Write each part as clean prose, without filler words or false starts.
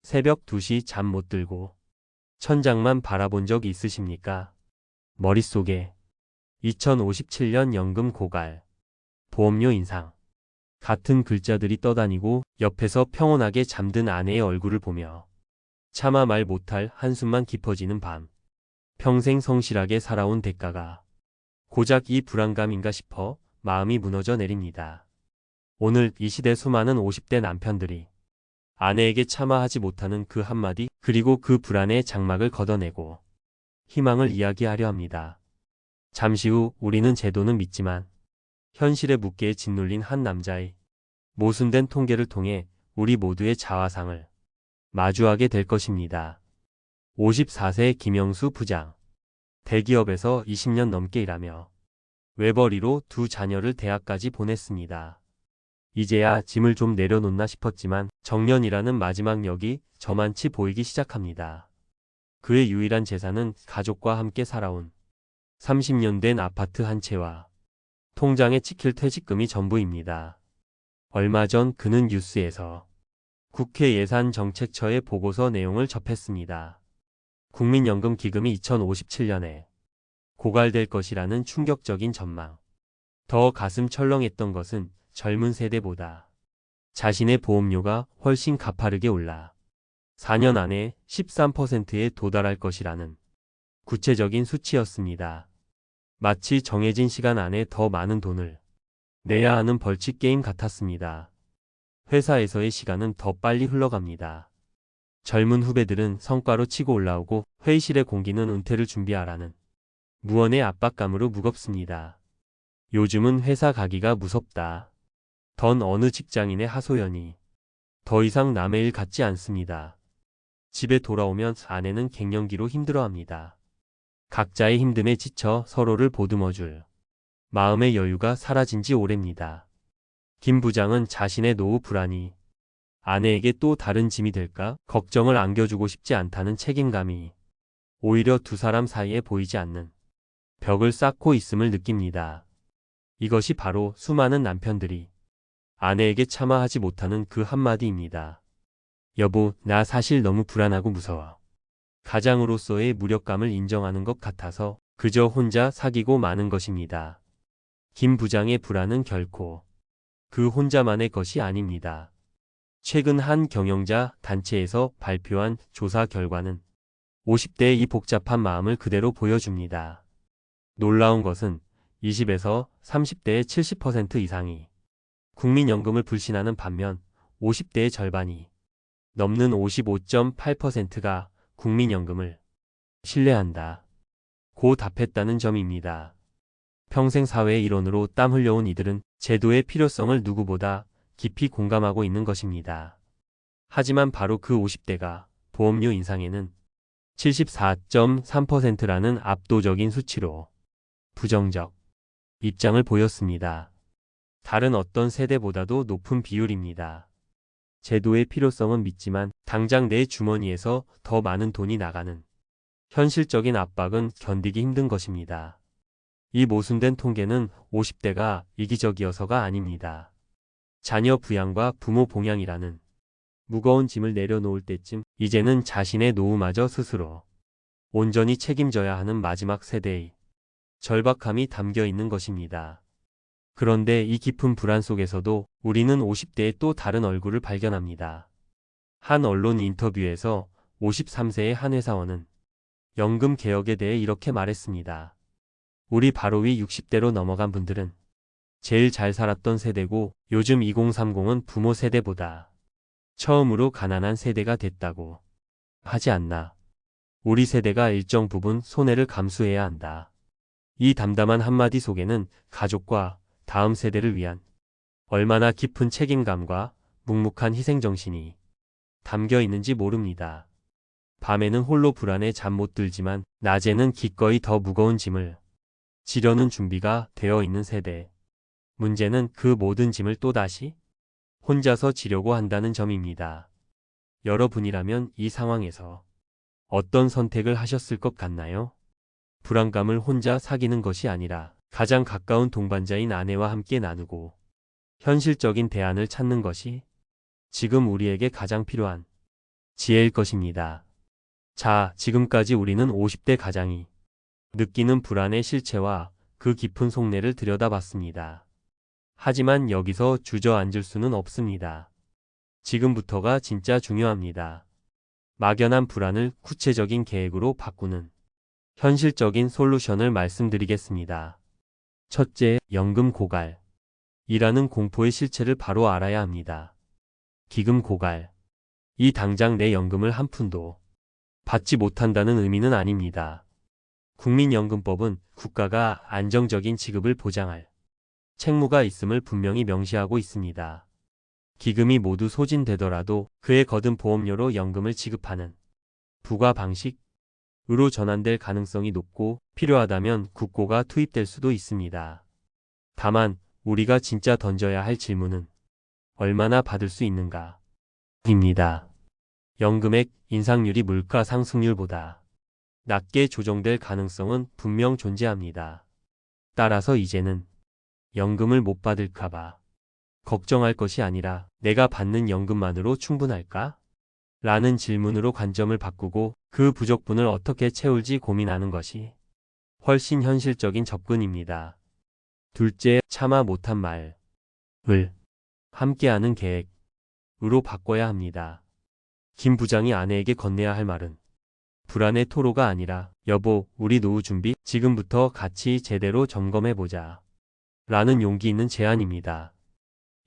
새벽 2시 잠 못 들고 천장만 바라본 적 있으십니까? 머릿속에 2057년 연금 고갈, 보험료 인상 같은 글자들이 떠다니고 옆에서 평온하게 잠든 아내의 얼굴을 보며 차마 말 못할 한숨만 깊어지는 밤. 평생 성실하게 살아온 대가가 고작 이 불안감인가 싶어 마음이 무너져 내립니다. 오늘 이 시대 수많은 50대 남편들이 아내에게 차마 하지 못하는 그 한마디, 그리고 그 불안의 장막을 걷어내고 희망을 이야기하려 합니다. 잠시 후 우리는 제도는 믿지만 현실의 무게에 짓눌린 한 남자의 모순된 통계를 통해 우리 모두의 자화상을 마주하게 될 것입니다. 54세 김영수 부장. 대기업에서 20년 넘게 일하며 외벌이로 두 자녀를 대학까지 보냈습니다. 이제야 짐을 좀 내려놓나 싶었지만 정년이라는 마지막 역이 저만치 보이기 시작합니다. 그의 유일한 재산은 가족과 함께 살아온 30년 된 아파트 한 채와 통장에 찍힐 퇴직금이 전부입니다. 얼마 전 그는 뉴스에서 국회 예산정책처의 보고서 내용을 접했습니다. 국민연금 기금이 2057년에 고갈될 것이라는 충격적인 전망. 더 가슴 철렁했던 것은 젊은 세대보다 자신의 보험료가 훨씬 가파르게 올라 4년 안에 13%에 도달할 것이라는 구체적인 수치였습니다. 마치 정해진 시간 안에 더 많은 돈을 내야 하는 벌칙 게임 같았습니다. 회사에서의 시간은 더 빨리 흘러갑니다. 젊은 후배들은 성과로 치고 올라오고 회의실의 공기는 은퇴를 준비하라는 무언의 압박감으로 무겁습니다. 요즘은 회사 가기가 무섭다. 던 어느 직장인의 하소연이 더 이상 남의 일 같지 않습니다. 집에 돌아오면 아내는 갱년기로 힘들어합니다. 각자의 힘듦에 지쳐 서로를 보듬어줄 마음의 여유가 사라진 지 오래입니다. 김 부장은 자신의 노후 불안이 아내에게 또 다른 짐이 될까 걱정을 안겨주고 싶지 않다는 책임감이 오히려 두 사람 사이에 보이지 않는 벽을 쌓고 있음을 느낍니다. 이것이 바로 수많은 남편들이 아내에게 차마 하지 못하는 그 한마디입니다. 여보, 나 사실 너무 불안하고 무서워. 가장으로서의 무력감을 인정하는 것 같아서 그저 혼자 사귀고 마는 것입니다. 김 부장의 불안은 결코 그 혼자만의 것이 아닙니다. 최근 한 경영자 단체에서 발표한 조사 결과는 50대의 이 복잡한 마음을 그대로 보여줍니다. 놀라운 것은 20에서 30대의 70% 이상이 국민연금을 불신하는 반면 50대의 절반이 넘는 55.8%가 국민연금을 신뢰한다 고 답했다는 점입니다. 평생 사회의 일원으로 땀 흘려온 이들은 제도의 필요성을 누구보다 깊이 공감하고 있는 것입니다. 하지만 바로 그 50대가 보험료 인상에는 74.3%라는 압도적인 수치로 부정적 입장을 보였습니다. 다른 어떤 세대보다도 높은 비율입니다. 제도의 필요성은 믿지만 당장 내 주머니에서 더 많은 돈이 나가는 현실적인 압박은 견디기 힘든 것입니다. 이 모순된 통계는 50대가 이기적이어서가 아닙니다. 자녀 부양과 부모 봉양이라는 무거운 짐을 내려놓을 때쯤 이제는 자신의 노후마저 스스로 온전히 책임져야 하는 마지막 세대의 절박함이 담겨 있는 것입니다. 그런데 이 깊은 불안 속에서도 우리는 50대의 또 다른 얼굴을 발견합니다. 한 언론 인터뷰에서 53세의 한 회사원은 연금 개혁에 대해 이렇게 말했습니다. 우리 바로 위 60대로 넘어간 분들은 제일 잘 살았던 세대고 요즘 2030은 부모 세대보다 처음으로 가난한 세대가 됐다고 하지 않나. 우리 세대가 일정 부분 손해를 감수해야 한다. 이 담담한 한마디 속에는 가족과 다음 세대를 위한 얼마나 깊은 책임감과 묵묵한 희생정신이 담겨 있는지 모릅니다. 밤에는 홀로 불안에 잠 못 들지만 낮에는 기꺼이 더 무거운 짐을 지려는 준비가 되어 있는 세대. 문제는 그 모든 짐을 또다시 혼자서 지려고 한다는 점입니다. 여러분이라면 이 상황에서 어떤 선택을 하셨을 것 같나요? 불안감을 혼자 사귀는 것이 아니라 가장 가까운 동반자인 아내와 함께 나누고 현실적인 대안을 찾는 것이 지금 우리에게 가장 필요한 지혜일 것입니다. 자, 지금까지 우리는 50대 가장이 느끼는 불안의 실체와 그 깊은 속내를 들여다봤습니다. 하지만 여기서 주저앉을 수는 없습니다. 지금부터가 진짜 중요합니다. 막연한 불안을 구체적인 계획으로 바꾸는 현실적인 솔루션을 말씀드리겠습니다. 첫째, 연금 고갈. 이라는 공포의 실체를 바로 알아야 합니다. 기금 고갈. 이 당장 내 연금을 한 푼도 받지 못한다는 의미는 아닙니다. 국민연금법은 국가가 안정적인 지급을 보장할 책무가 있음을 분명히 명시하고 있습니다. 기금이 모두 소진되더라도 그에 거둔 보험료로 연금을 지급하는 부과 방식으로 전환될 가능성이 높고 필요하다면 국고가 투입될 수도 있습니다. 다만 우리가 진짜 던져야 할 질문은 얼마나 받을 수 있는가? 입니다. 연금액 인상률이 물가 상승률보다 낮게 조정될 가능성은 분명 존재합니다. 따라서 이제는 연금을 못 받을까봐 걱정할 것이 아니라 내가 받는 연금만으로 충분할까? 라는 질문으로 관점을 바꾸고 그 부족분을 어떻게 채울지 고민하는 것이 훨씬 현실적인 접근입니다. 둘째, 차마 못한 말을 함께하는 계획으로 바꿔야 합니다. 김 부장이 아내에게 건네야 할 말은 불안의 토로가 아니라 여보, 우리 노후 준비 지금부터 같이 제대로 점검해보자 라는 용기 있는 제안입니다.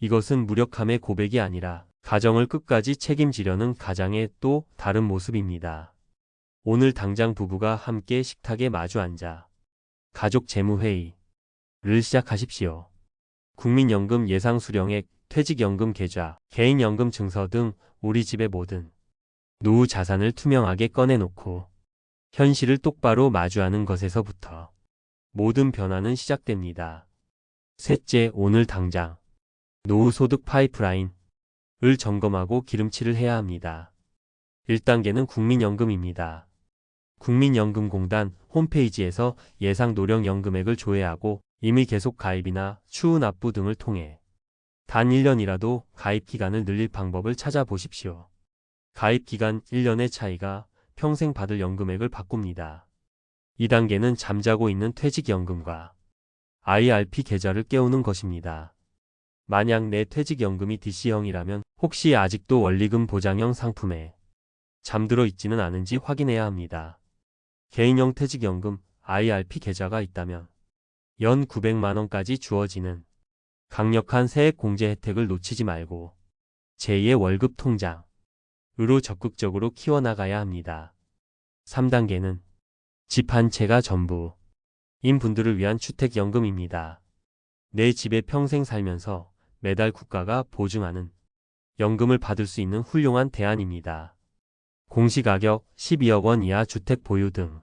이것은 무력함의 고백이 아니라 가정을 끝까지 책임지려는 가장의 또 다른 모습입니다. 오늘 당장 부부가 함께 식탁에 마주 앉아 가족 재무회의를 시작하십시오. 국민연금 예상 수령액, 퇴직연금 계좌, 개인연금 증서 등 우리 집의 모든 노후 자산을 투명하게 꺼내놓고 현실을 똑바로 마주하는 것에서부터 모든 변화는 시작됩니다. 셋째, 오늘 당장 노후 소득 파이프라인을 점검하고 기름칠을 해야 합니다. 1단계는 국민연금입니다. 국민연금공단 홈페이지에서 예상 노령연금액을 조회하고 이미 계속 가입이나 추후 납부 등을 통해 단 1년이라도 가입 기간을 늘릴 방법을 찾아보십시오. 가입 기간 1년의 차이가 평생 받을 연금액을 바꿉니다. 2단계는 잠자고 있는 퇴직연금과 IRP 계좌를 깨우는 것입니다. 만약 내 퇴직연금이 DC형이라면 혹시 아직도 원리금 보장형 상품에 잠들어 있지는 않은지 확인해야 합니다. 개인형 퇴직연금 IRP 계좌가 있다면 연 900만원까지 주어지는 강력한 세액 공제 혜택을 놓치지 말고 제2의 월급 통장으로 적극적으로 키워나가야 합니다. 3단계는 집 한 채가 전부인 분들을 위한 주택연금입니다. 내 집에 평생 살면서 매달 국가가 보증하는 연금을 받을 수 있는 훌륭한 대안입니다. 공시가격 12억 원 이하 주택 보유 등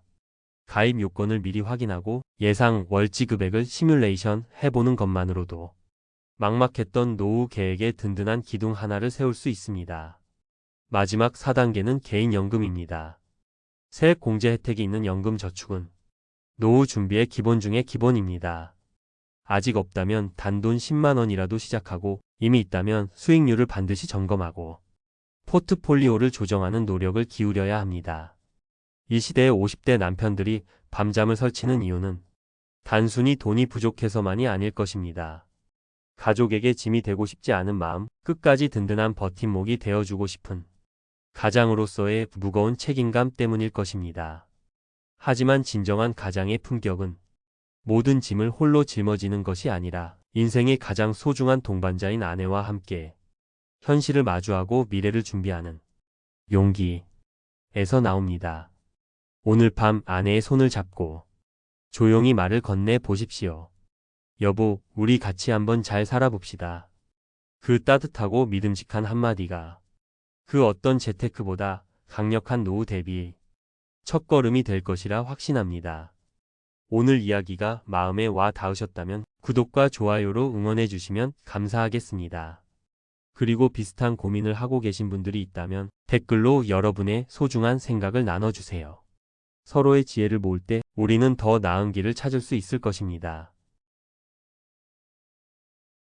가입 요건을 미리 확인하고 예상 월지급액을 시뮬레이션 해보는 것만으로도 막막했던 노후 계획에 든든한 기둥 하나를 세울 수 있습니다. 마지막 4단계는 개인연금입니다. 세액 공제 혜택이 있는 연금저축은 노후 준비의 기본 중의 기본입니다. 아직 없다면 단돈 10만 원이라도 시작하고 이미 있다면 수익률을 반드시 점검하고 포트폴리오를 조정하는 노력을 기울여야 합니다. 이 시대의 50대 남편들이 밤잠을 설치는 이유는 단순히 돈이 부족해서만이 아닐 것입니다. 가족에게 짐이 되고 싶지 않은 마음, 끝까지 든든한 버팀목이 되어주고 싶은 가장으로서의 무거운 책임감 때문일 것입니다. 하지만 진정한 가장의 품격은 모든 짐을 홀로 짊어지는 것이 아니라 인생의 가장 소중한 동반자인 아내와 함께 현실을 마주하고 미래를 준비하는 용기에서 나옵니다. 오늘 밤 아내의 손을 잡고 조용히 말을 건네 보십시오. 여보, 우리 같이 한번 잘 살아봅시다. 그 따뜻하고 믿음직한 한마디가 그 어떤 재테크보다 강력한 노후 대비 첫걸음이 될 것이라 확신합니다. 오늘 이야기가 마음에 와 닿으셨다면 구독과 좋아요로 응원해 주시면 감사하겠습니다. 그리고 비슷한 고민을 하고 계신 분들이 있다면 댓글로 여러분의 소중한 생각을 나눠주세요. 서로의 지혜를 모을 때 우리는 더 나은 길을 찾을 수 있을 것입니다.